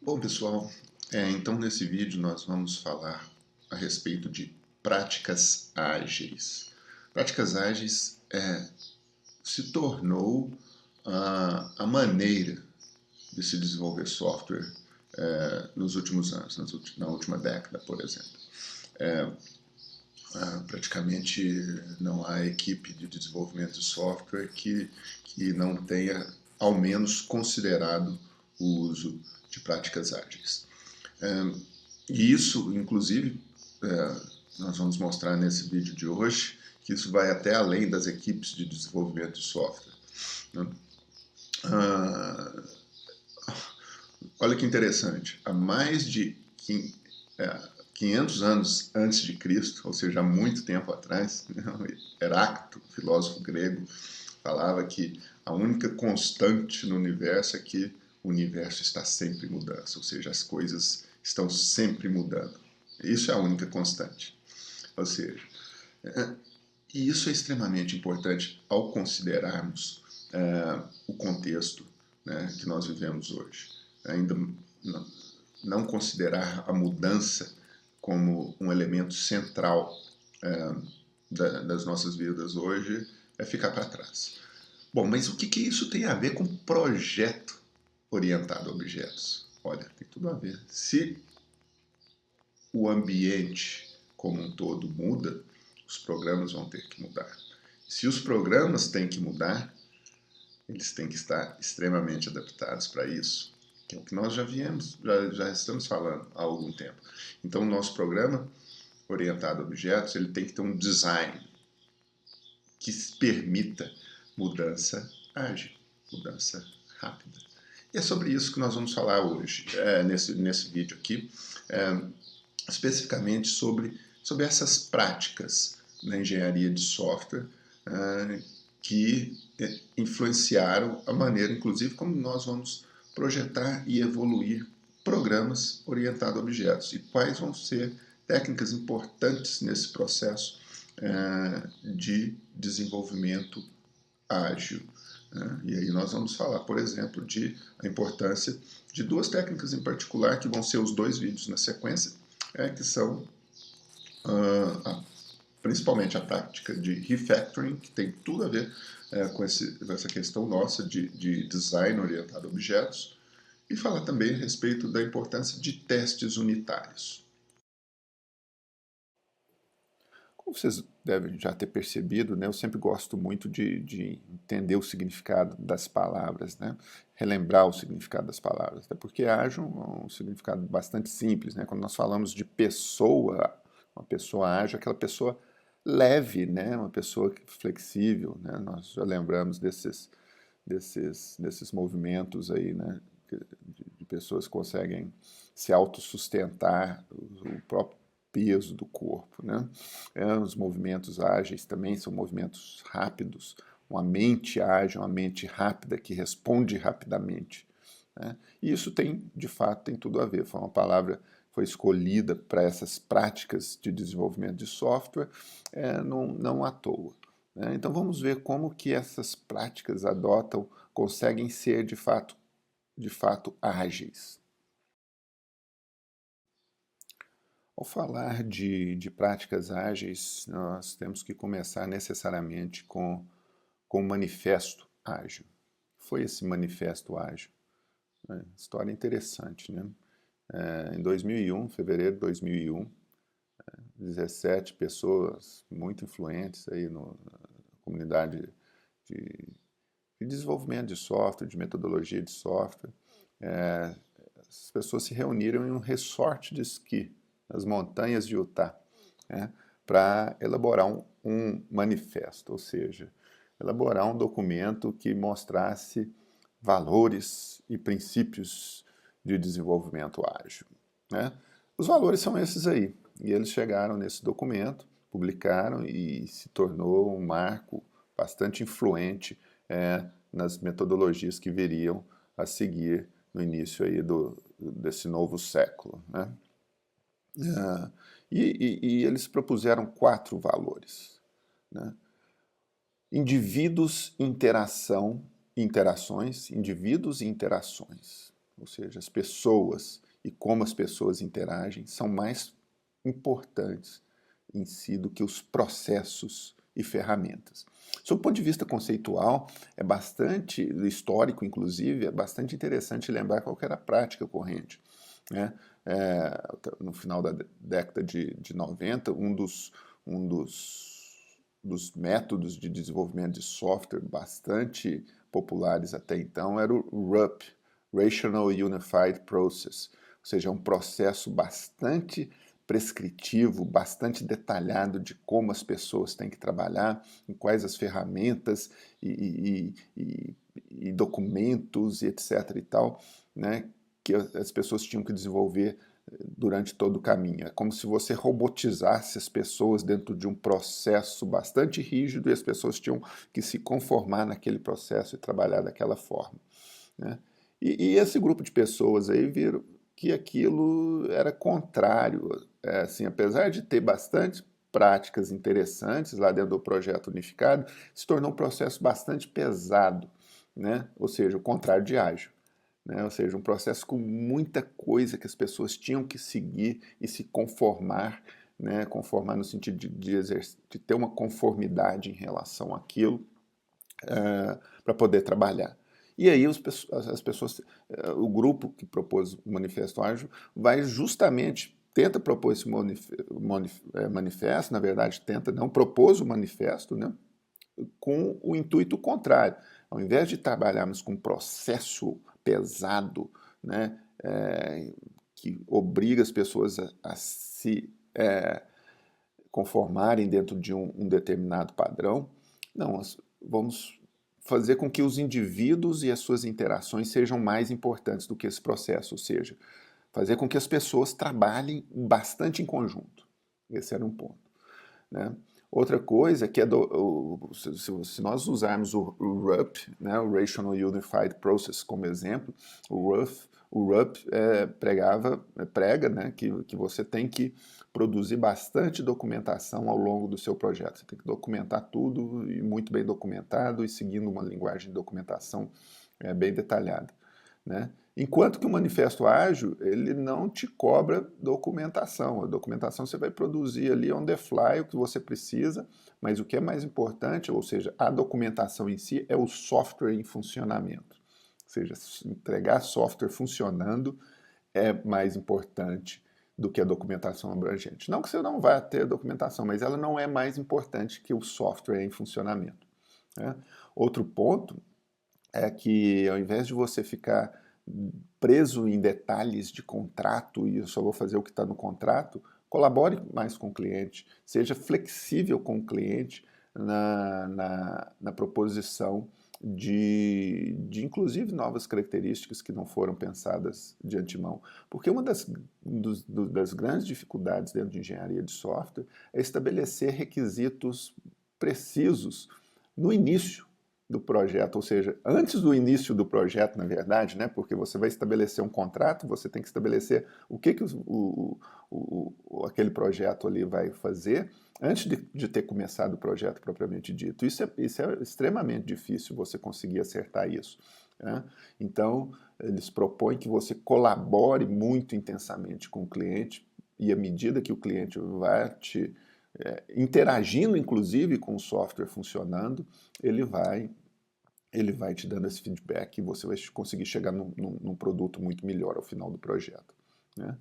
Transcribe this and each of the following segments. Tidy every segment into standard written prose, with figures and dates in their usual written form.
Bom, pessoal, então nesse vídeo nós vamos falar a respeito de práticas ágeis. Práticas ágeis se tornou a maneira de se desenvolver software nos últimos anos, na última década, por exemplo. Praticamente não há equipe de desenvolvimento de software que não tenha, ao menos, considerado o uso de práticas ágeis. E isso, inclusive, nós vamos mostrar nesse vídeo de hoje, que isso vai até além das equipes de desenvolvimento de software. Olha que interessante, há mais de 500 anos antes de Cristo, ou seja, há muito tempo atrás, Heráclito, filósofo grego, falava que a única constante no universo é que o universo está sempre em mudança, ou seja, as coisas estão sempre mudando. Isso é a única constante. Ou seja, e isso é extremamente importante ao considerarmos o contexto, né, que nós vivemos hoje. Ainda não considerar a mudança como um elemento central das nossas vidas hoje é ficar para trás. Bom, mas o que isso tem a ver com projeto orientado a objetos? Olha, tem tudo a ver. Se o ambiente como um todo muda, os programas vão ter que mudar. Se os programas têm que mudar, eles têm que estar extremamente adaptados para isso, que é o que nós já estamos falando há algum tempo. Então, o nosso programa orientado a objetos, ele tem que ter um design que permita mudança ágil, mudança rápida. E é sobre isso que nós vamos falar hoje, nesse vídeo aqui, especificamente sobre essas práticas na engenharia de software que influenciaram a maneira, inclusive, como nós vamos projetar e evoluir programas orientados a objetos e quais vão ser técnicas importantes nesse processo de desenvolvimento ágil. E aí nós vamos falar, por exemplo, de a importância de duas técnicas em particular, que vão ser os dois vídeos na sequência, que são principalmente a prática de refactoring, que tem tudo a ver com essa questão nossa de design orientado a objetos, e falar também a respeito da importância de testes unitários. Como vocês devem já ter percebido, né, eu sempre gosto muito de entender o significado das palavras, né, relembrar o significado das palavras, até porque ágil é um significado bastante simples, né, quando nós falamos de pessoa, uma pessoa ágil, aquela pessoa leve, né, uma pessoa flexível, né, nós já lembramos desses movimentos aí, né, de pessoas que conseguem se autossustentar, o próprio peso do corpo, né? Os movimentos ágeis também são movimentos rápidos, uma mente ágil, uma mente rápida que responde rapidamente, né? E isso tem, de fato, tem tudo a ver. Foi uma palavra que foi escolhida para essas práticas de desenvolvimento de software, não à toa, né? Então vamos ver como que essas práticas conseguem ser de fato ágeis. Ao falar de práticas ágeis, nós temos que começar necessariamente com o manifesto ágil. Foi esse manifesto ágil? História interessante, né? Em 2001, fevereiro de 2001, 17 pessoas muito influentes aí na comunidade de, de desenvolvimento de software, de metodologia de software, as pessoas se reuniram em um resort de esqui nas montanhas de Utah, né, para elaborar um manifesto, ou seja, elaborar um documento que mostrasse valores e princípios de desenvolvimento ágil, né? Os valores são esses aí, e eles chegaram nesse documento, publicaram e se tornou um marco bastante influente nas metodologias que viriam a seguir no início aí desse novo século, né? E eles propuseram 4 valores, né? Indivíduos, interações, indivíduos e interações. ou seja, as pessoas e como as pessoas interagem, são mais importantes em si do que os processos e ferramentas. Sob o ponto de vista conceitual, é bastante histórico, inclusive, é bastante interessante lembrar qual que era a prática corrente, né? No final da década de 90, um dos métodos de desenvolvimento de software bastante populares até então era o RUP, Rational Unified Process, ou seja, um processo bastante prescritivo, bastante detalhado de como as pessoas têm que trabalhar, em quais as ferramentas e documentos e etc. e tal, né, que as pessoas tinham que desenvolver durante todo o caminho. É como se você robotizasse as pessoas dentro de um processo bastante rígido e as pessoas tinham que se conformar naquele processo e trabalhar daquela forma, né? E esse grupo de pessoas aí viram que aquilo era contrário. Assim, apesar de ter bastante práticas interessantes lá dentro do projeto unificado, se tornou um processo bastante pesado, né? Ou seja, o contrário de ágil. Né? Ou seja, um processo com muita coisa que as pessoas tinham que seguir e se conformar, né? Conformar no sentido de ter uma conformidade em relação àquilo, para poder trabalhar. E aí as pessoas, o grupo que propôs o Manifesto Ágil vai justamente, tenta propor esse manifesto, na verdade tenta, não propôs o manifesto, né, com o intuito contrário. Ao invés de trabalharmos com um processo pesado, né, que obriga as pessoas a se conformarem dentro de um determinado padrão, não, vamos fazer com que os indivíduos e as suas interações sejam mais importantes do que esse processo, ou seja, fazer com que as pessoas trabalhem bastante em conjunto. Esse era um ponto, né? Outra coisa que é se nós usarmos o RUP, né, o Rational Unified Process como exemplo, o RUP prega, né, que você tem que produzir bastante documentação ao longo do seu projeto. Você tem que documentar tudo e muito bem documentado e seguindo uma linguagem de documentação bem detalhada, né? Enquanto que o Manifesto Ágil, ele não te cobra documentação. A documentação você vai produzir ali on the fly o que você precisa, mas o que é mais importante, ou seja, a documentação em si é o software em funcionamento. Ou seja, entregar software funcionando é mais importante do que a documentação abrangente. Não que você não vá ter documentação, mas ela não é mais importante que o software em funcionamento, né? Outro ponto é que ao invés de você ficar preso em detalhes de contrato e eu só vou fazer o que está no contrato, colabore mais com o cliente, seja flexível com o cliente na proposição de inclusive novas características que não foram pensadas de antemão. Porque uma das grandes dificuldades dentro de engenharia de software é estabelecer requisitos precisos no início do projeto, ou seja, antes do início do projeto, na verdade, né, porque você vai estabelecer um contrato, você tem que estabelecer o que aquele projeto ali vai fazer antes de ter começado o projeto propriamente dito. Isso é extremamente difícil você conseguir acertar isso, né? Então, eles propõem que você colabore muito intensamente com o cliente e à medida que o cliente vai te interagindo, inclusive, com o software funcionando, ele vai te dando esse feedback e você vai conseguir chegar num produto muito melhor ao final do projeto, né?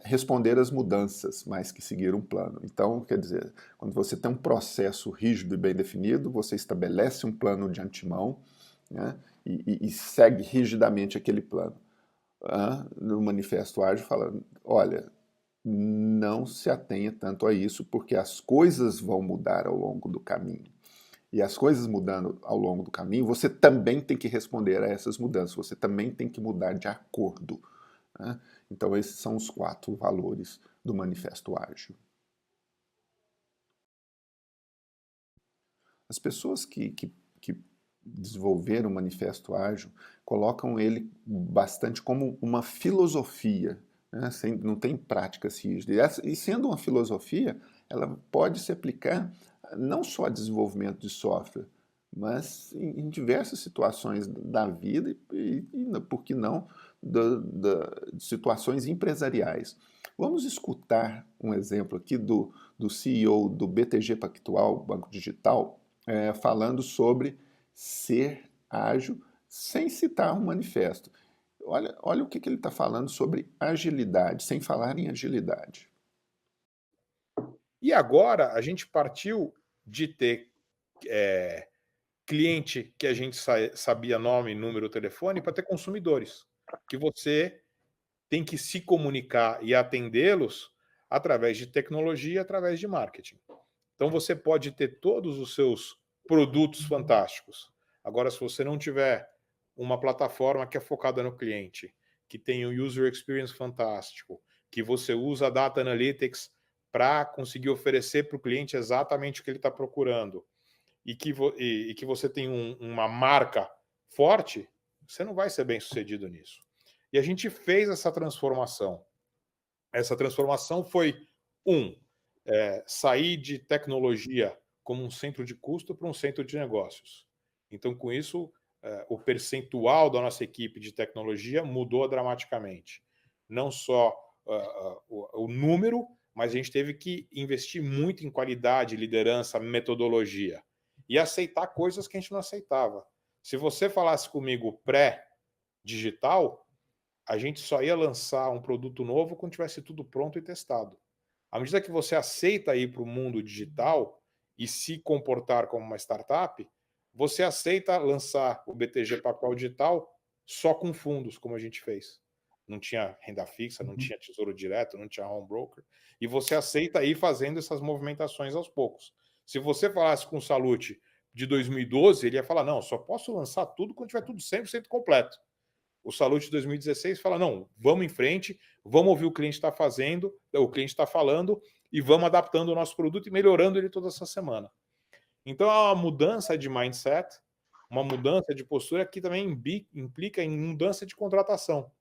Responder às mudanças, mais que seguir um plano. Então, quer dizer, quando você tem um processo rígido e bem definido, você estabelece um plano de antemão, né, e segue rigidamente aquele plano. No Manifesto Ágil fala, olha, não se atenha tanto a isso, porque as coisas vão mudar ao longo do caminho. E as coisas mudando ao longo do caminho, você também tem que responder a essas mudanças, você também tem que mudar de acordo, né? Então, esses são os 4 valores do Manifesto Ágil. As pessoas que desenvolveram o Manifesto Ágil colocam ele bastante como uma filosofia, né? Não tem práticas rígidas. E sendo uma filosofia, ela pode se aplicar não só a desenvolvimento de software, mas em diversas situações da vida e por que não, de situações empresariais. Vamos escutar um exemplo aqui do CEO do BTG Pactual, Banco Digital, falando sobre ser ágil, sem citar um manifesto. Olha o que ele está falando sobre agilidade, sem falar em agilidade. E agora a gente partiu de ter cliente que a gente sabia nome, número, telefone, para ter consumidores, que você tem que se comunicar e atendê-los através de tecnologia, através de marketing. Então você pode ter todos os seus produtos fantásticos. Agora, se você não tiver uma plataforma que é focada no cliente, que tem um user experience fantástico, que você usa data analytics para conseguir oferecer para o cliente exatamente o que ele está procurando, e que você tem uma marca forte, você não vai ser bem sucedido nisso. E a gente fez essa transformação. Essa transformação foi, sair de tecnologia como um centro de custo para um centro de negócios. Então, com isso, o percentual da nossa equipe de tecnologia mudou dramaticamente. Não só o número, mas a gente teve que investir muito em qualidade, liderança, metodologia. E aceitar coisas que a gente não aceitava. Se você falasse comigo pré-digital, a gente só ia lançar um produto novo quando tivesse tudo pronto e testado. À medida que você aceita ir para o mundo digital e se comportar como uma startup, você aceita lançar o BTG Pactual Digital só com fundos, como a gente fez. Não tinha renda fixa, não tinha tesouro direto, não tinha home broker. E você aceita ir fazendo essas movimentações aos poucos. Se você falasse com o Salute de 2012, ele ia falar, não, só posso lançar tudo quando tiver tudo 100% completo. O Salute de 2016 fala, não, vamos em frente, vamos ouvir o cliente está fazendo, o cliente está falando, e vamos adaptando o nosso produto e melhorando ele toda essa semana. Então é uma mudança de mindset, uma mudança de postura que também implica em mudança de contratação.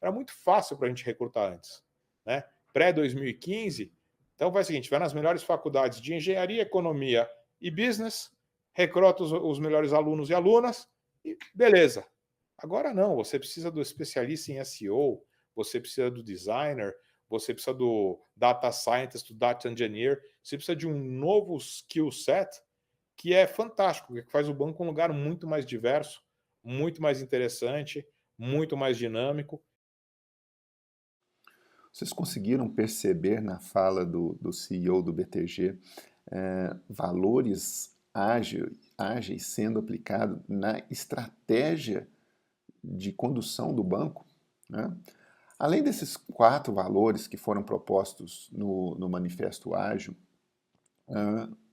Era muito fácil para a gente recrutar antes, né? Pré-2015, então vai o seguinte, vai nas melhores faculdades de engenharia, economia e business, recruta os melhores alunos e alunas, e beleza. Agora não, você precisa do especialista em SEO, você precisa do designer, você precisa do data scientist, do data engineer, você precisa de um novo skill set que é fantástico, que faz o banco um lugar muito mais diverso, muito mais interessante, muito mais dinâmico. Vocês conseguiram perceber na fala do CEO do BTG valores ágeis sendo aplicados na estratégia de condução do banco? Né? Além desses 4 valores que foram propostos no Manifesto Ágil,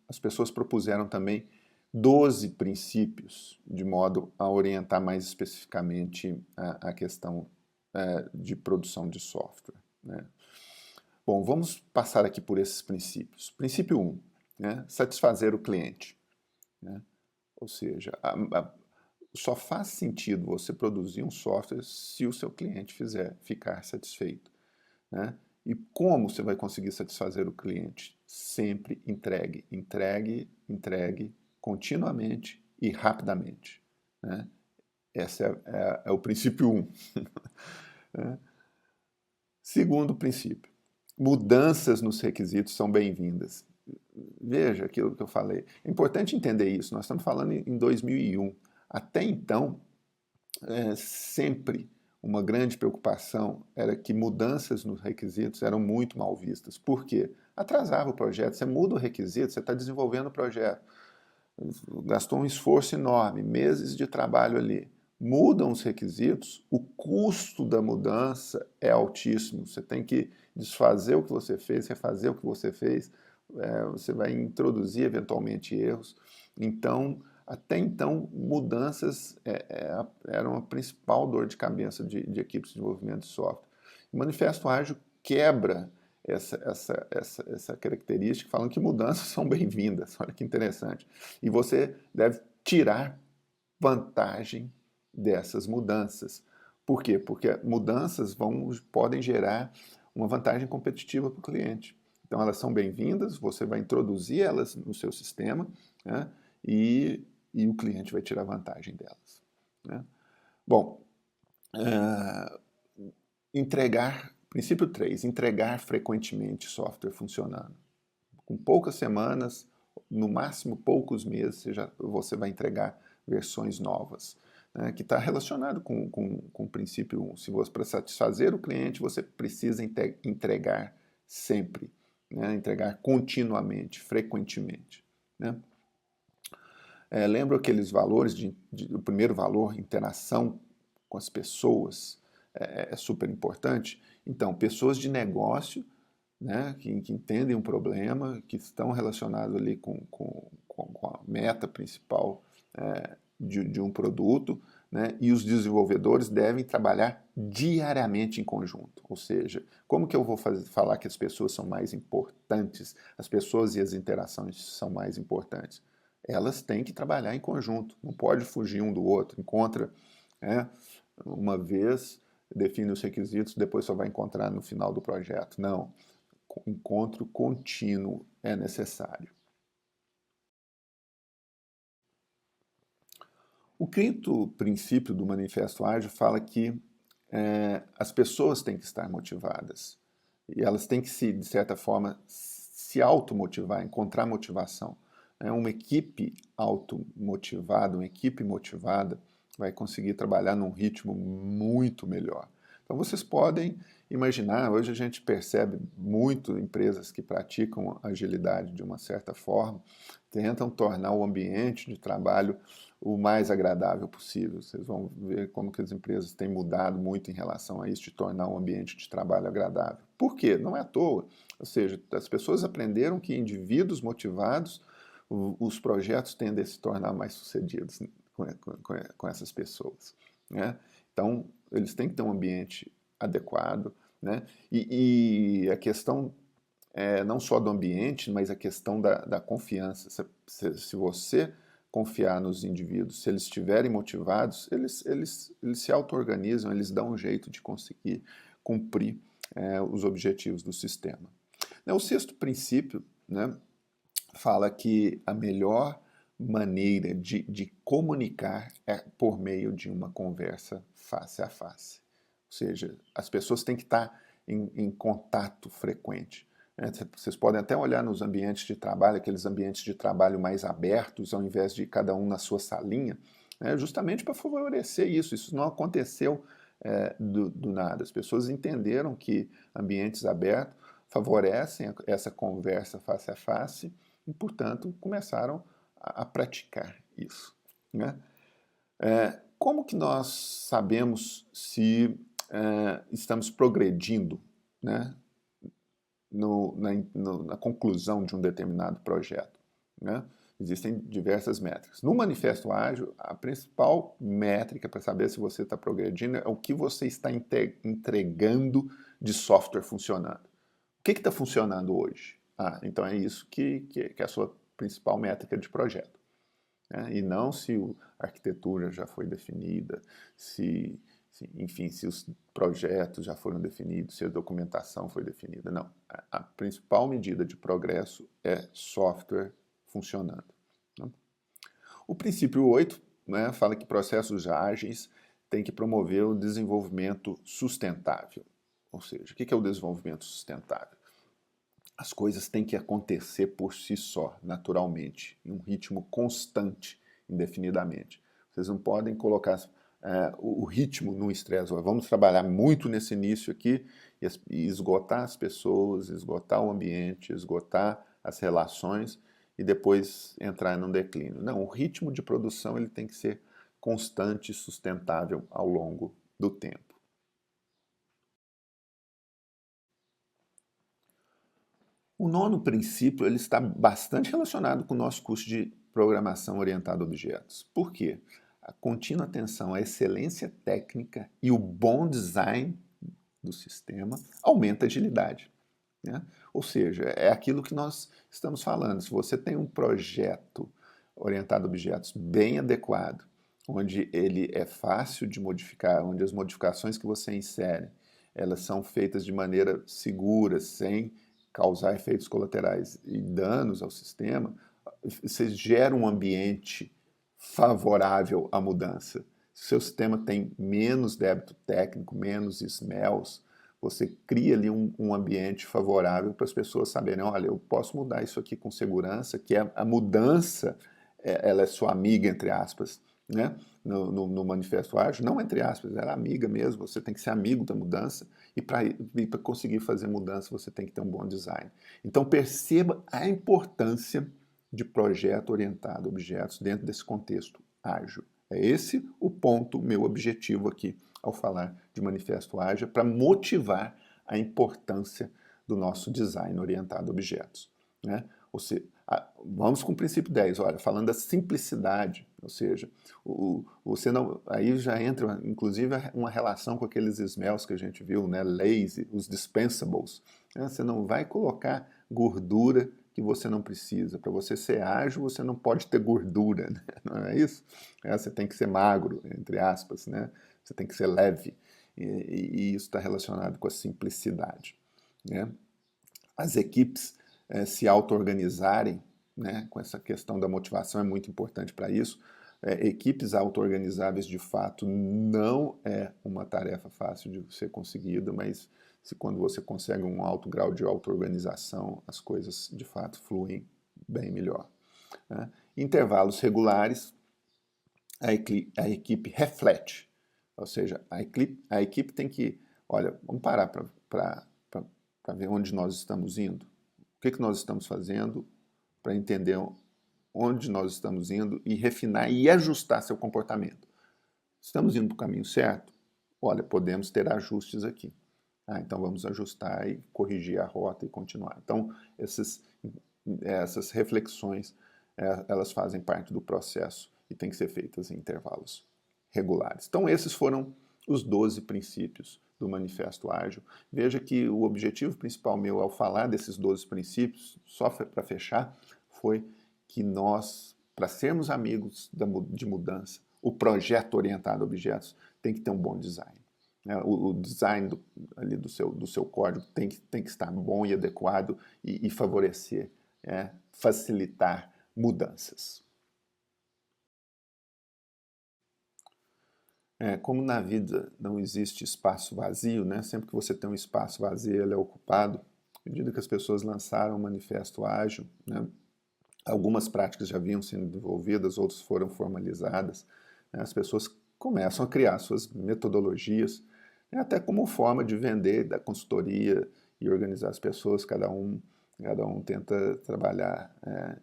as pessoas propuseram também 12 princípios, de modo a orientar mais especificamente a questão de produção de software. Né? Bom, vamos passar aqui por esses princípios. Princípio 1, né? Satisfazer o cliente. Né? Ou seja, só faz sentido você produzir um software se o seu cliente ficar satisfeito. Né? E como você vai conseguir satisfazer o cliente? Sempre entregue, entregue, entregue, continuamente e rapidamente. Né? Esse é o princípio 1. Segundo princípio, mudanças nos requisitos são bem-vindas. Veja aquilo que eu falei. É importante entender isso. Nós estamos falando em 2001. Até então, sempre uma grande preocupação era que mudanças nos requisitos eram muito mal vistas. Por quê? Atrasava o projeto. Você muda o requisito, você está desenvolvendo o projeto. Gastou um esforço enorme, meses de trabalho ali. Mudam os requisitos, o custo da mudança é altíssimo. Você tem que desfazer o que você fez, refazer o que você fez, você vai introduzir eventualmente erros. Então, até então, mudanças eram a principal dor de cabeça de equipes de desenvolvimento de software. O Manifesto Ágil quebra essa característica, falando que mudanças são bem-vindas. Olha que interessante. E você deve tirar vantagem dessas mudanças. Por quê? Porque mudanças podem gerar uma vantagem competitiva para o cliente. Então, elas são bem-vindas, você vai introduzir elas no seu sistema, né? e o cliente vai tirar vantagem delas. Né? Bom, Princípio 3, entregar frequentemente software funcionando. Com poucas semanas, no máximo poucos meses, você vai entregar versões novas, né, que está relacionado com o princípio 1. Se você, para satisfazer o cliente, você precisa entregar sempre, né, entregar continuamente, frequentemente. Né? Lembra aqueles valores, o primeiro valor, interação com as pessoas, é super importante? Então, pessoas de negócio, né, que entendem um problema, que estão relacionados ali com a meta principal de um produto, né, e os desenvolvedores devem trabalhar diariamente em conjunto. Ou seja, como que eu vou falar que as pessoas são mais importantes, as pessoas e as interações são mais importantes? Elas têm que trabalhar em conjunto, não pode fugir um do outro. Encontra uma vez, define os requisitos, depois só vai encontrar no final do projeto. Não. Encontro contínuo é necessário. O quinto princípio do Manifesto Ágil fala que as pessoas têm que estar motivadas e elas têm que, de certa forma, se automotivar, encontrar motivação. Uma equipe automotivada, uma equipe motivada vai conseguir trabalhar num ritmo muito melhor. Então vocês podem imaginar, hoje a gente percebe muito empresas que praticam agilidade de uma certa forma, tentam tornar o ambiente de trabalho o mais agradável possível. Vocês vão ver como que as empresas têm mudado muito em relação a isso, de tornar um ambiente de trabalho agradável. Por quê? Não é à toa. Ou seja, as pessoas aprenderam que indivíduos motivados, os projetos tendem a se tornar mais sucedidos com essas pessoas. Né? Então, eles têm que ter um ambiente adequado, né? E a questão não só do ambiente, mas a questão da confiança. Se você confiar nos indivíduos, se eles estiverem motivados, eles se auto-organizam, eles dão um jeito de conseguir cumprir os objetivos do sistema. O sexto princípio, né, fala que a melhor maneira de comunicar é por meio de uma conversa face a face. Ou seja, as pessoas têm que estar em contato frequente. Vocês podem até olhar nos ambientes de trabalho, aqueles ambientes de trabalho mais abertos, ao invés de cada um na sua salinha, justamente para favorecer isso. Isso não aconteceu do nada. As pessoas entenderam que ambientes abertos favorecem essa conversa face a face e, portanto, começaram a praticar isso. Né? Como que nós sabemos se estamos progredindo, né, na conclusão de um determinado projeto? Né? Existem diversas métricas. No Manifesto Ágil, a principal métrica para saber se você está progredindo é o que você está entregando de software funcionando. O que está funcionando hoje? Então é isso que é a sua principal métrica de projeto. E não se a arquitetura já foi definida, enfim, se os projetos já foram definidos, se a documentação foi definida. Não. A principal medida de progresso é software funcionando. Né? O princípio 8, né, fala que processos ágeis têm que promover o desenvolvimento sustentável. Ou seja, o que é o desenvolvimento sustentável? As coisas têm que acontecer por si só, naturalmente, em um ritmo constante, indefinidamente. Vocês não podem colocar o ritmo no estresse. Vamos trabalhar muito nesse início aqui e esgotar as pessoas, esgotar o ambiente, esgotar as relações e depois entrar num declínio. Não, o ritmo de produção ele tem que ser constante e sustentável ao longo do tempo. O nono princípio ele está bastante relacionado com o nosso curso de programação orientada a objetos. Por quê? A contínua atenção à excelência técnica e o bom design do sistema aumenta a agilidade. Né? Ou seja, é aquilo que nós estamos falando. Se você tem um projeto orientado a objetos bem adequado, onde ele é fácil de modificar, onde as modificações que você insere, elas são feitas de maneira segura, sem causar efeitos colaterais e danos ao sistema, você gera um ambiente favorável à mudança. seu sistema tem menos débito técnico, menos smells, você cria ali um ambiente favorável para as pessoas saberem, olha, eu posso mudar isso aqui com segurança, que a mudança, ela é sua amiga, entre aspas, né? No Manifesto Ágil, não entre aspas, ela é amiga mesmo, você tem que ser amigo da mudança, e para conseguir fazer mudança você tem que ter um bom design. Então perceba a importância de projeto orientado a objetos dentro desse contexto ágil. É esse o ponto, meu objetivo aqui ao falar de Manifesto Ágil, para motivar a importância do nosso design orientado a objetos, né? Ou seja, vamos com o princípio 10, olha, falando da simplicidade, ou seja, você não, aí já entra inclusive uma relação com aqueles smells que a gente viu, né, lazy, os dispensables, né? Você não vai colocar gordura que você não precisa. Para você ser ágil, você não pode ter gordura, né? Não é isso? Você tem que ser magro, entre aspas, né? Você tem que ser leve, e isso está relacionado com a simplicidade, né? As equipes se auto-organizarem, né? Com essa questão da motivação é muito importante para isso. Equipes auto-organizáveis, de fato, não é uma tarefa fácil de ser conseguida, mas quando você consegue um alto grau de auto-organização, as coisas, de fato, fluem bem melhor, né? Intervalos regulares, a equipe reflete, ou seja, a equipe tem que, olha, vamos parar para ver onde nós estamos indo, o que nós estamos fazendo, para entender onde nós estamos indo e refinar e ajustar seu comportamento. Estamos indo para o caminho certo? Olha, podemos ter ajustes aqui. Então vamos ajustar e corrigir a rota e continuar. Então essas reflexões, elas fazem parte do processo e têm que ser feitas em intervalos regulares. Então esses foram os 12 princípios do Manifesto Ágil. Veja que o objetivo principal meu ao falar desses 12 princípios, só para fechar, foi que nós, para sermos amigos de mudança, o projeto orientado a objetos tem que ter um bom design. O design ali do seu código tem que estar bom e adequado e favorecer, facilitar mudanças. Como na vida não existe espaço vazio, né? Sempre que você tem um espaço vazio, ele é ocupado. À medida que as pessoas lançaram o Manifesto Ágil, né? Algumas práticas já vinham sendo desenvolvidas, outras foram formalizadas, né? As pessoas começam a criar suas metodologias, até como forma de vender, da consultoria e organizar as pessoas, cada um tenta trabalhar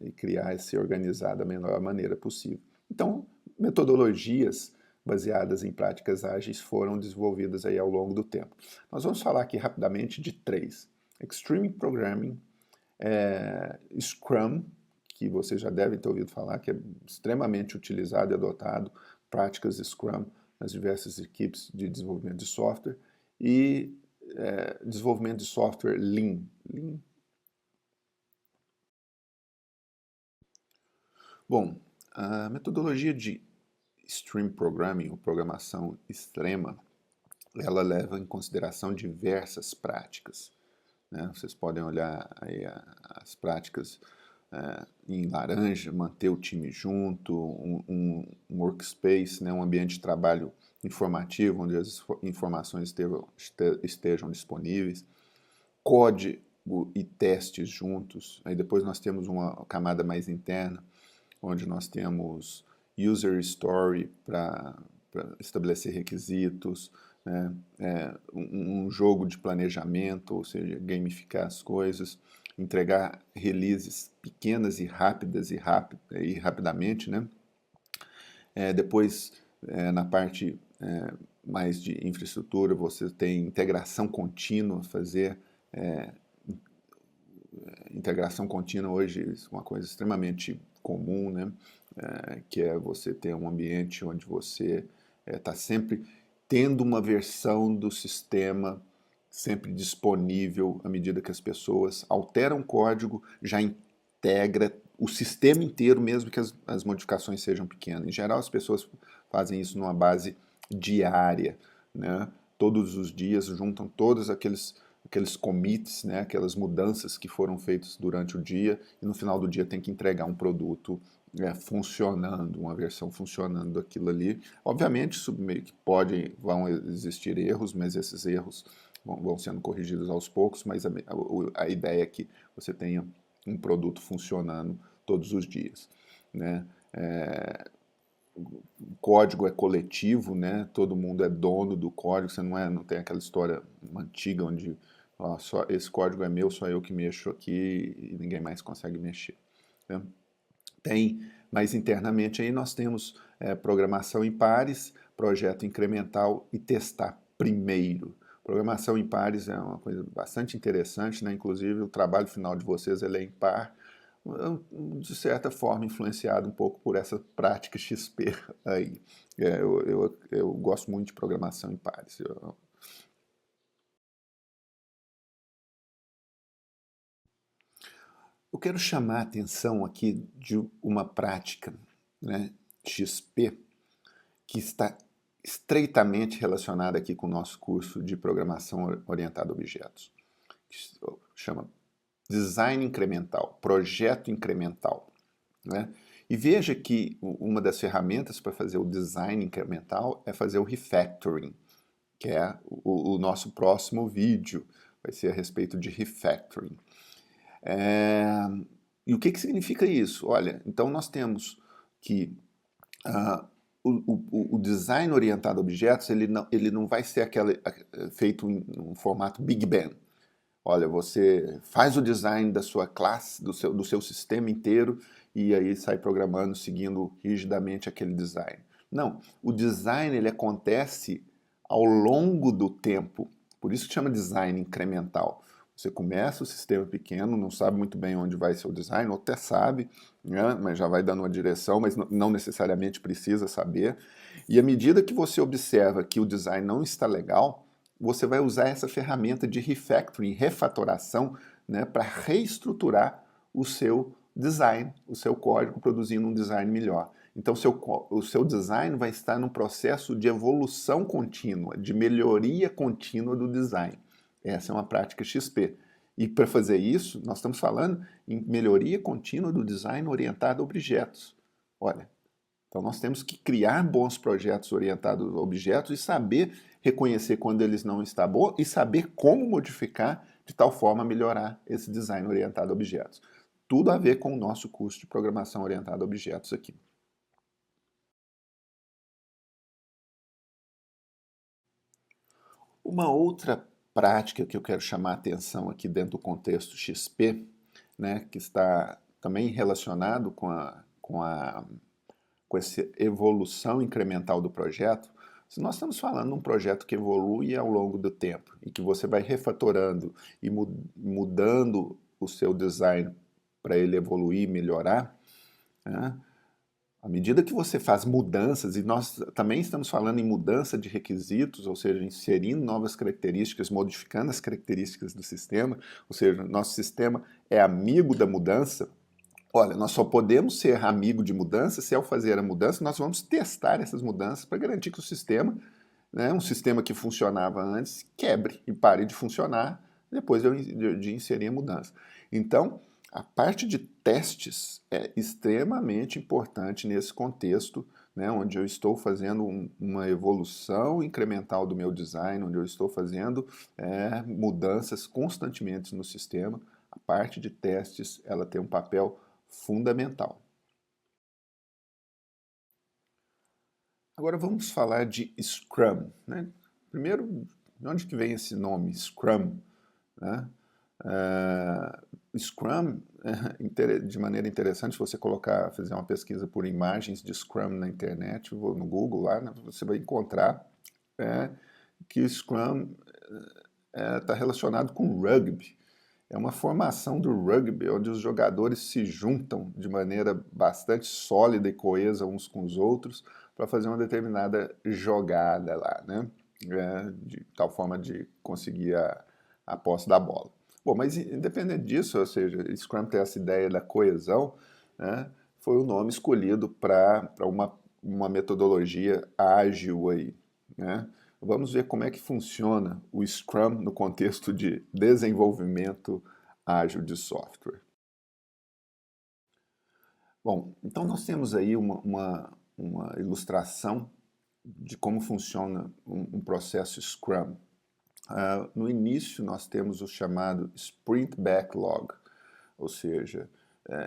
e criar e se organizar da melhor maneira possível. Então, metodologias baseadas em práticas ágeis foram desenvolvidas aí ao longo do tempo. Nós vamos falar aqui rapidamente de 3. Extreme Programming, Scrum, que vocês já devem ter ouvido falar, que é extremamente utilizado e adotado, práticas Scrum nas diversas equipes de desenvolvimento de software, e desenvolvimento de software Lean. Bom, a metodologia de Extreme Programming, ou programação extrema, ela leva em consideração diversas práticas, né? Vocês podem olhar aí as práticas em laranja, manter o time junto, um workspace, né? Um ambiente de trabalho informativo, onde as informações estejam disponíveis, código e testes juntos. Aí depois nós temos uma camada mais interna, onde nós temos user story para estabelecer requisitos, né? Um jogo de planejamento, ou seja, gamificar as coisas, entregar releases pequenas e rápidas e rapidamente, né? Depois, na parte mais de infraestrutura, você tem integração contínua, fazer integração contínua hoje é uma coisa extremamente comum, né? Que é você ter um ambiente onde você está sempre tendo uma versão do sistema sempre disponível à medida que as pessoas alteram o código, já integra o sistema inteiro, mesmo que as modificações sejam pequenas. Em geral, as pessoas fazem isso numa base diária, né? Todos os dias juntam todos aqueles commits, né? Aquelas mudanças que foram feitas durante o dia, e no final do dia tem que entregar um produto funcionando, uma versão funcionando daquilo ali. Obviamente, isso meio que vão existir erros, mas esses erros vão sendo corrigidos aos poucos, mas a ideia é que você tenha um produto funcionando todos os dias, né? O código é coletivo, né? Todo mundo é dono do código, você não tem aquela história antiga onde só esse código é meu, só eu que mexo aqui e ninguém mais consegue mexer, né? Mas internamente aí nós temos programação em pares, projeto incremental e testar primeiro. Programação em pares é uma coisa bastante interessante, né? Inclusive o trabalho final de vocês ele é em par, de certa forma influenciado um pouco por essa prática XP aí. Eu gosto muito de programação em pares. Eu quero chamar a atenção aqui de uma prática, né, XP, que está estreitamente relacionada aqui com o nosso curso de programação orientada a objetos, que chama design incremental, projeto incremental, né? E veja que uma das ferramentas para fazer o design incremental é fazer o refactoring, que é o nosso próximo vídeo, vai ser a respeito de refactoring. E o que significa isso? Olha, então nós temos que o design orientado a objetos ele não vai ser feito em um formato Big Bang. Olha, você faz o design da sua classe, do seu sistema inteiro e aí sai programando seguindo rigidamente aquele design. Não, o design ele acontece ao longo do tempo, por isso que chama design incremental. Você começa o sistema pequeno, não sabe muito bem onde vai ser o design, ou até sabe, né, mas já vai dando uma direção, mas não necessariamente precisa saber. E à medida que você observa que o design não está legal, você vai usar essa ferramenta de refactoring, refatoração, né, para reestruturar o seu design, o seu código, produzindo um design melhor. Então, o seu design vai estar num processo de evolução contínua, de melhoria contínua do design. Essa é uma prática XP. E para fazer isso, nós estamos falando em melhoria contínua do design orientado a objetos. Olha, então nós temos que criar bons projetos orientados a objetos e saber reconhecer quando eles não estão bons e saber como modificar de tal forma a melhorar esse design orientado a objetos. Tudo a ver com o nosso curso de programação orientada a objetos aqui. Uma outra prática que eu quero chamar a atenção aqui dentro do contexto XP, né, que está também relacionado com essa evolução incremental do projeto. Se nós estamos falando de um projeto que evolui ao longo do tempo e que você vai refatorando e mudando o seu design para ele evoluir e melhorar, né? À medida que você faz mudanças, e nós também estamos falando em mudança de requisitos, ou seja, inserindo novas características, modificando as características do sistema, ou seja, nosso sistema é amigo da mudança. Olha, nós só podemos ser amigo de mudança se ao fazer a mudança nós vamos testar essas mudanças para garantir que o sistema, né, um sistema que funcionava antes, quebre e pare de funcionar depois de inserir a mudança. Então, a parte de testes é extremamente importante nesse contexto, né, onde eu estou fazendo uma evolução incremental do meu design, onde eu estou fazendo mudanças constantemente no sistema. A parte de testes ela tem um papel fundamental. Agora vamos falar de Scrum, né? Primeiro, de onde que vem esse nome, Scrum, né? Scrum, de maneira interessante, se você fazer uma pesquisa por imagens de Scrum na internet, no Google lá, né, você vai encontrar que Scrum está relacionado com rugby. É uma formação do rugby, onde os jogadores se juntam de maneira bastante sólida e coesa uns com os outros para fazer uma determinada jogada lá, né? De tal forma de conseguir a posse da bola. Bom, mas independente disso, ou seja, Scrum tem essa ideia da coesão, né? Foi o nome escolhido para uma metodologia ágil aí, né? Vamos ver como é que funciona o Scrum no contexto de desenvolvimento ágil de software. Bom, então nós temos aí uma ilustração de como funciona um processo Scrum. No início nós temos o chamado Sprint Backlog, ou seja,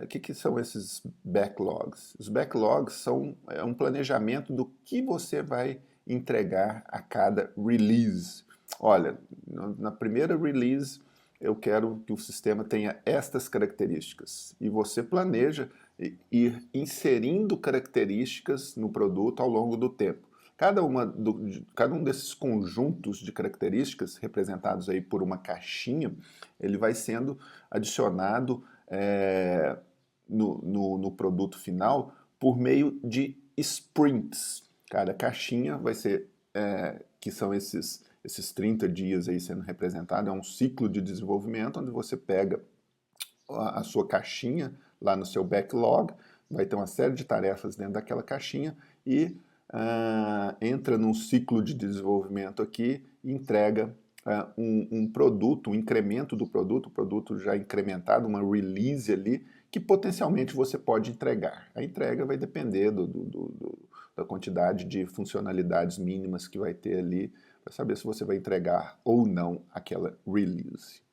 o que são esses backlogs? Os backlogs são um planejamento do que você vai entregar a cada release. Olha, na primeira release eu quero que o sistema tenha estas características e você planeja ir inserindo características no produto ao longo do tempo. Cada um desses conjuntos de características, representados aí por uma caixinha, ele vai sendo adicionado no produto final por meio de sprints. Cada caixinha vai ser, que são esses 30 dias aí sendo representado, é um ciclo de desenvolvimento onde você pega a sua caixinha lá no seu backlog, vai ter uma série de tarefas dentro daquela caixinha e entra num ciclo de desenvolvimento aqui e entrega um produto, um incremento do produto, o produto já incrementado, uma release ali, que potencialmente você pode entregar. A entrega vai depender da quantidade de funcionalidades mínimas que vai ter ali, para saber se você vai entregar ou não aquela release.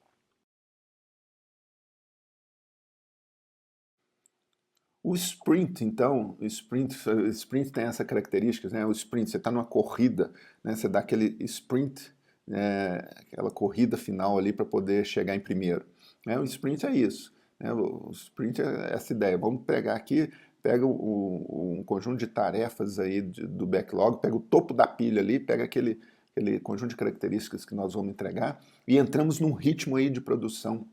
O sprint, então, o sprint tem essa característica, né? O sprint, você está numa corrida, né? Você dá aquele sprint, aquela corrida final ali para poder chegar em primeiro. Né? O sprint é isso. Né? O sprint é essa ideia. Vamos pegar aqui, pega um conjunto de tarefas aí do backlog, pega o topo da pilha ali, pega aquele conjunto de características que nós vamos entregar e entramos num ritmo aí de produção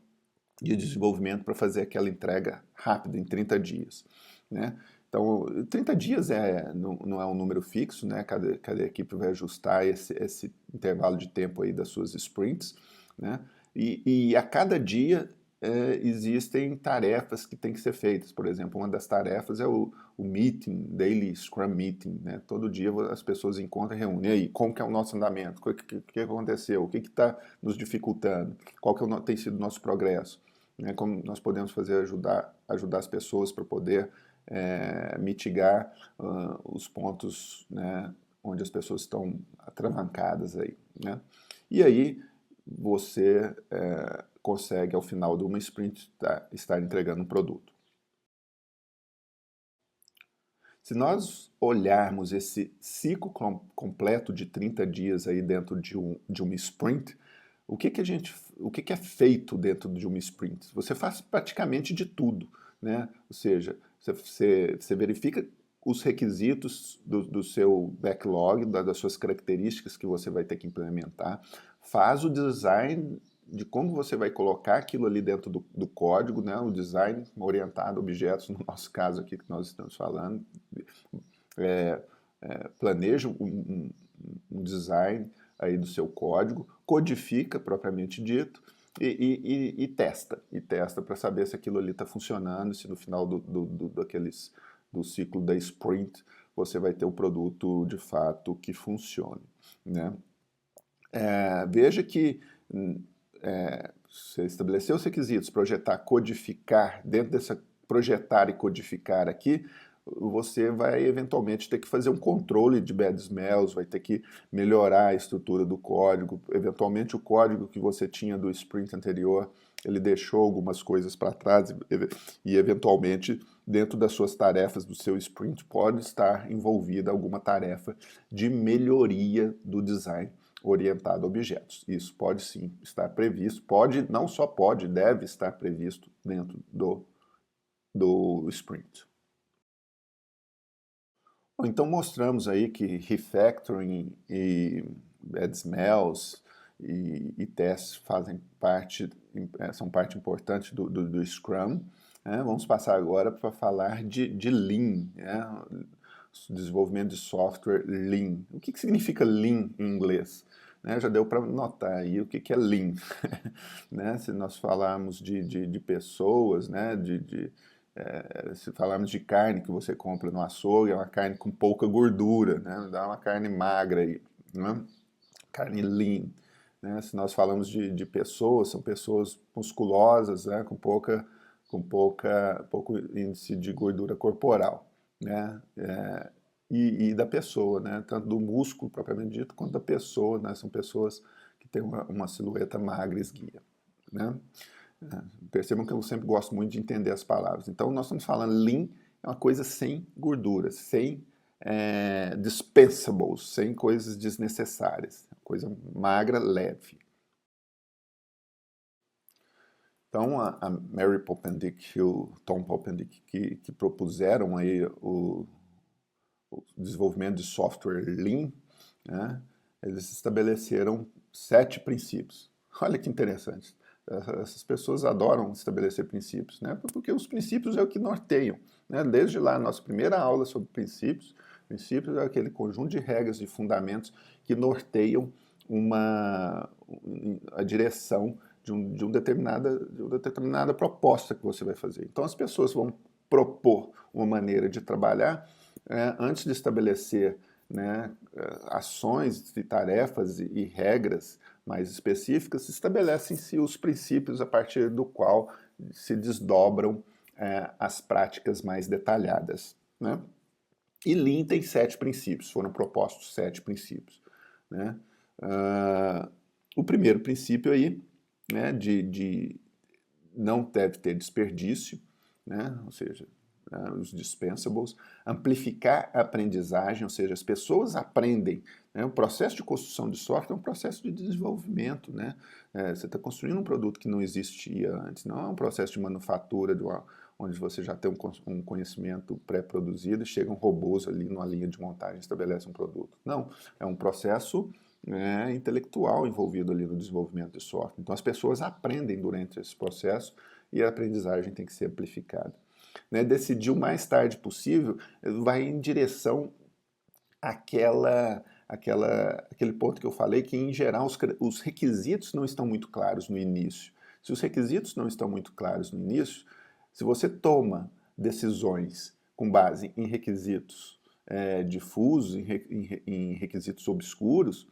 de desenvolvimento para fazer aquela entrega rápida, em 30 dias. Né? Então, 30 dias não é um número fixo, né? Cada equipe vai ajustar esse intervalo de tempo aí das suas sprints. Né? E a cada dia existem tarefas que têm que ser feitas. Por exemplo, uma das tarefas é o meeting, daily Scrum Meeting. Né? Todo dia as pessoas encontram e reúnem. E aí, como que é o nosso andamento? O que aconteceu? O que está nos dificultando? Qual que tem sido o nosso progresso? Né? Como nós podemos ajudar as pessoas para poder mitigar os pontos, né, onde as pessoas estão atravancadas aí. Né? E aí você consegue, ao final de uma sprint, estar entregando um produto. Se nós olharmos esse ciclo completo de 30 dias aí dentro de uma sprint, o que é feito dentro de uma sprint? Você faz praticamente de tudo, né? Ou seja, você verifica os requisitos do seu backlog, das suas características que você vai ter que implementar, faz o design de como você vai colocar aquilo ali dentro do código, né? O design orientado a objetos, no nosso caso aqui que nós estamos falando, planeja um design aí do seu código, codifica propriamente dito e testa para saber se aquilo ali está funcionando, se no final do ciclo da sprint você vai ter o produto de fato que funcione. Né? Veja que você estabeleceu os requisitos, projetar, codificar, dentro dessa projetar e codificar aqui, você vai eventualmente ter que fazer um controle de bad smells, vai ter que melhorar a estrutura do código, eventualmente o código que você tinha do sprint anterior, ele deixou algumas coisas para trás e eventualmente dentro das suas tarefas do seu sprint pode estar envolvida alguma tarefa de melhoria do design orientado a objetos. Isso pode sim estar previsto, não só pode, deve estar previsto dentro do sprint. Então mostramos aí que refactoring e bad smells e testes são parte importante do Scrum. Né? Vamos passar agora para falar de Lean, né? Desenvolvimento de software Lean. O que significa Lean em inglês? Né? Já deu para notar aí o que é Lean. Né? Se nós falarmos de pessoas, né? Se falarmos de carne que você compra no açougue, é uma carne com pouca gordura, né? Dá uma carne magra aí, né? Carne lean. Né? Se nós falamos de pessoas, são pessoas musculosas, né? com pouco índice de gordura corporal, né? E da pessoa, né? Tanto do músculo propriamente dito, quanto da pessoa, né? São pessoas que têm uma silhueta magra e esguia, né? Percebam que eu sempre gosto muito de entender as palavras. Então, nós estamos falando lean, é uma coisa sem gordura, sem dispensables, sem coisas desnecessárias, coisa magra, leve. Então, a Mary Popendick e o Tom Popendick, que propuseram aí o desenvolvimento de software Lean, né, eles estabeleceram 7 princípios. Olha que interessante. Essas pessoas adoram estabelecer princípios, né, porque os princípios é o que norteiam. Né, desde lá, a nossa primeira aula sobre princípios é aquele conjunto de regras e fundamentos que norteiam a direção de uma determinada proposta que você vai fazer. Então, as pessoas vão propor uma maneira de trabalhar antes de estabelecer, né, ações e tarefas e regras mais específicas, estabelecem-se os princípios a partir do qual se desdobram as práticas mais detalhadas, né? E Lean tem 7 princípios, foram propostos 7 princípios, né? O primeiro princípio aí, né, de não deve ter desperdício, né, ou seja, os dispensables, amplificar a aprendizagem, ou seja, as pessoas aprendem. Né, o processo de construção de software é um processo de desenvolvimento. Né, você está construindo um produto que não existia antes, não é um processo de manufatura onde você já tem um conhecimento pré-produzido e chegam robôs ali numa linha de montagem e estabelece um produto. Não, é um processo intelectual envolvido ali no desenvolvimento de software. Então as pessoas aprendem durante esse processo e a aprendizagem tem que ser amplificada. Né, decidir o mais tarde possível vai em direção àquele ponto que eu falei, que em geral os requisitos não estão muito claros no início. Se os requisitos não estão muito claros no início, se você toma decisões com base em requisitos difusos, em requisitos obscuros,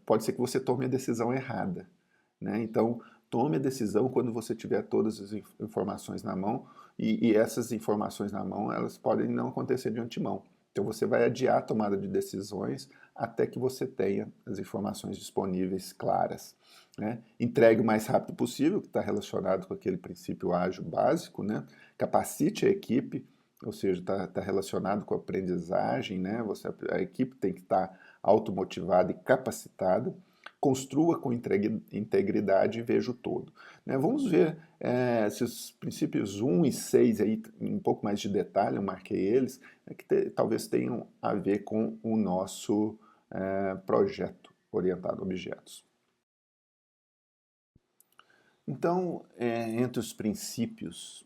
pode ser que você tome a decisão errada. Né? Então, tome a decisão quando você tiver todas as informações na mão, e essas informações na mão, elas podem não acontecer de antemão. Então, você vai adiar a tomada de decisões até que você tenha as informações disponíveis claras. Né? Entregue o mais rápido possível, que está relacionado com aquele princípio ágil básico. Né? Capacite a equipe, ou seja, está relacionado com a aprendizagem. Né? A equipe tem que estar automotivada e capacitada. Construa com integridade e veja o todo. Né? Vamos ver esses princípios 1 e 6, aí, em um pouco mais de detalhe, eu marquei eles, que talvez tenham a ver com o nosso projeto orientado a objetos. Então, entre os princípios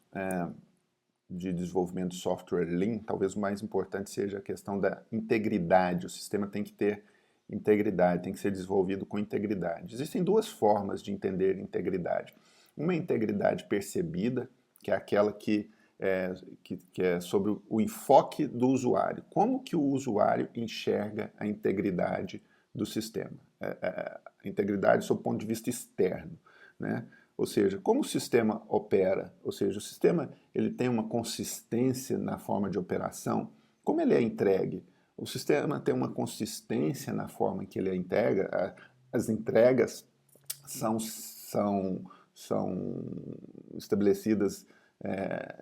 de desenvolvimento de software Lean, talvez o mais importante seja a questão da integridade. O sistema tem que ter integridade, tem que ser desenvolvido com integridade. Existem 2 formas de entender integridade. Uma é a integridade percebida, que é aquela que é sobre o enfoque do usuário. Como que o usuário enxerga a integridade do sistema? A integridade sob o ponto de vista externo. Né? Ou seja, como o sistema opera, ou seja, o sistema ele tem uma consistência na forma de operação, como ele é entregue? O sistema tem uma consistência na forma em que ele é entregue, as entregas são estabelecidas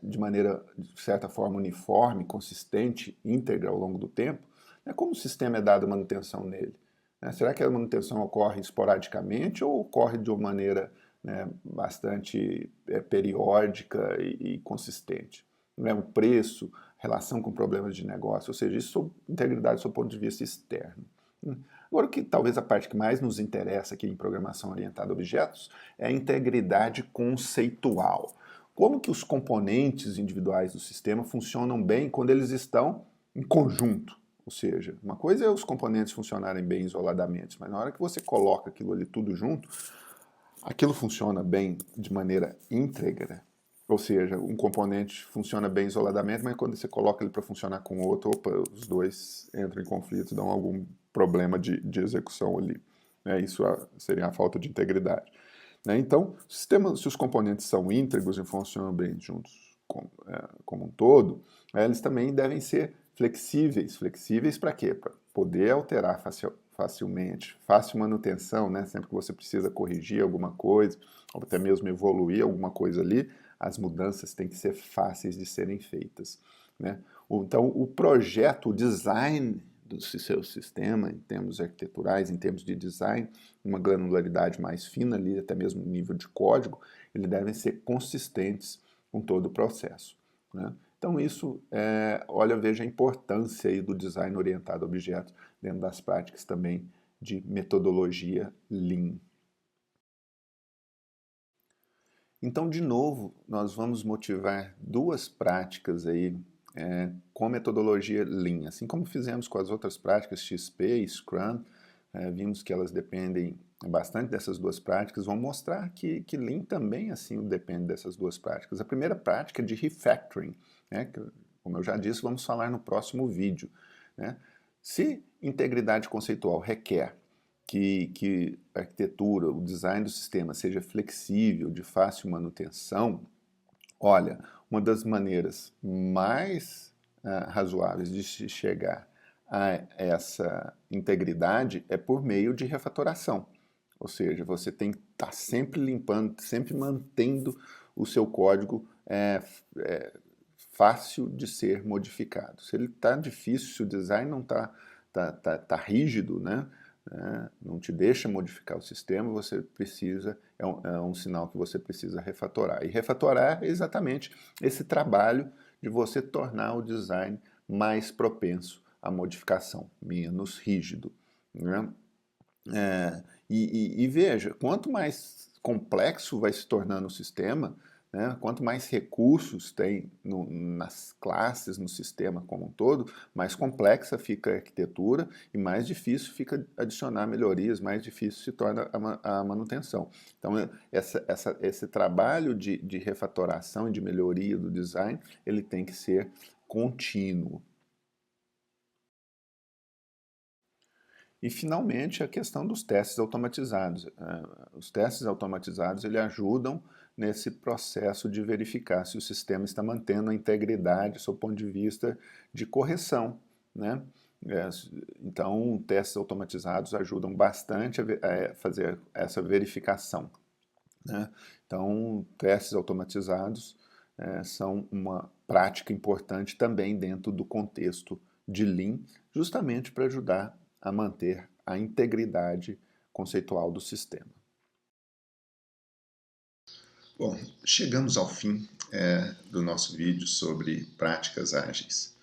de maneira, de certa forma, uniforme, consistente, íntegra ao longo do tempo. Como o sistema é dado manutenção nele? Será que a manutenção ocorre esporadicamente ou ocorre de uma maneira bastante periódica e consistente? O preço, relação com problemas de negócio, ou seja, isso é integridade do ponto de vista externo. Agora, talvez a parte que mais nos interessa aqui em programação orientada a objetos é a integridade conceitual. Como que os componentes individuais do sistema funcionam bem quando eles estão em conjunto? Ou seja, uma coisa é os componentes funcionarem bem isoladamente, mas na hora que você coloca aquilo ali tudo junto, aquilo funciona bem de maneira íntegra. Ou seja, um componente funciona bem isoladamente, mas quando você coloca ele para funcionar com o outro, os dois entram em conflito, dão algum problema de execução ali. Isso seria a falta de integridade. né? Então, se os componentes são íntegros e funcionam bem juntos como um todo, eles também devem ser flexíveis. Flexíveis para quê? Para poder alterar facilmente, fácil manutenção, né? Sempre que você precisa corrigir alguma coisa, ou até mesmo evoluir alguma coisa ali, as mudanças têm que ser fáceis de serem feitas, né? Então, o projeto, o design do seu sistema, em termos arquiteturais, em termos de design, uma granularidade mais fina ali, até mesmo nível de código, eles devem ser consistentes com todo o processo, né? Então isso, olha, veja a importância aí do design orientado a objetos dentro das práticas também de metodologia Lean. Então, de novo, nós vamos motivar duas práticas aí com metodologia Lean. Assim como fizemos com as outras práticas XP e Scrum, vimos que elas dependem bastante dessas duas práticas. Vamos mostrar que Lean também assim depende dessas duas práticas. A primeira prática é de refactoring, né, que, como eu já disse, vamos falar no próximo vídeo, né? Se integridade conceitual requer que a arquitetura, o design do sistema seja flexível, de fácil manutenção, olha, uma das maneiras mais razoáveis de se chegar a essa integridade é por meio de refatoração. Ou seja, você tem que estar sempre limpando, sempre mantendo o seu código fácil de ser modificado. Se ele está difícil, se o design não tá rígido, né? Não te deixa modificar o sistema, você precisa, é um sinal que você precisa refatorar. E refatorar é exatamente esse trabalho de você tornar o design mais propenso à modificação, menos rígido, né? E veja, quanto mais complexo vai se tornando o sistema, né, quanto mais recursos tem nas classes, no sistema como um todo, mais complexa fica a arquitetura e mais difícil fica adicionar melhorias, mais difícil se torna a manutenção. Então, esse trabalho de refatoração e de melhoria do design, ele tem que ser contínuo. E, finalmente, a questão dos testes automatizados. Os testes automatizados ele ajudam nesse processo de verificar se o sistema está mantendo a integridade do seu ponto de vista de correção, né? Então, testes automatizados ajudam bastante a fazer essa verificação, né? Então, testes automatizados são uma prática importante também dentro do contexto de Lean, justamente para ajudar a manter a integridade conceitual do sistema. Bom, chegamos ao fim do nosso vídeo sobre práticas ágeis,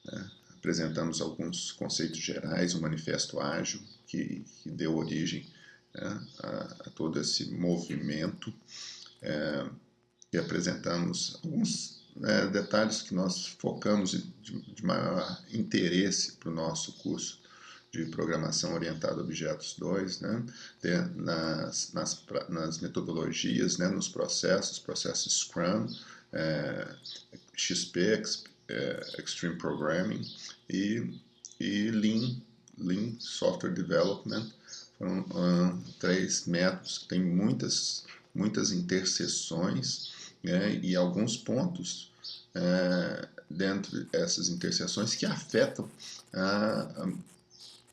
né? Apresentamos alguns conceitos gerais, o Manifesto Ágil, que deu origem, né, a todo esse movimento, e apresentamos alguns detalhes que nós focamos de maior interesse para o nosso curso de Programação Orientada a Objetos 2, né, nas metodologias, né, nos processos Scrum, XP, Extreme Programming e Lean Software Development. Foram 3 métodos que têm muitas interseções, né, e alguns pontos dentro dessas interseções que afetam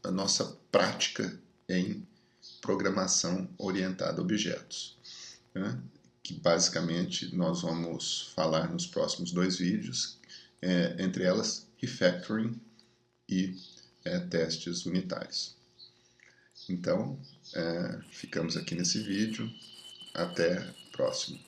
a nossa prática em programação orientada a objetos, né? Que basicamente nós vamos falar nos próximos 2 vídeos, entre elas refactoring e testes unitários. Então, ficamos aqui nesse vídeo. Até o próximo.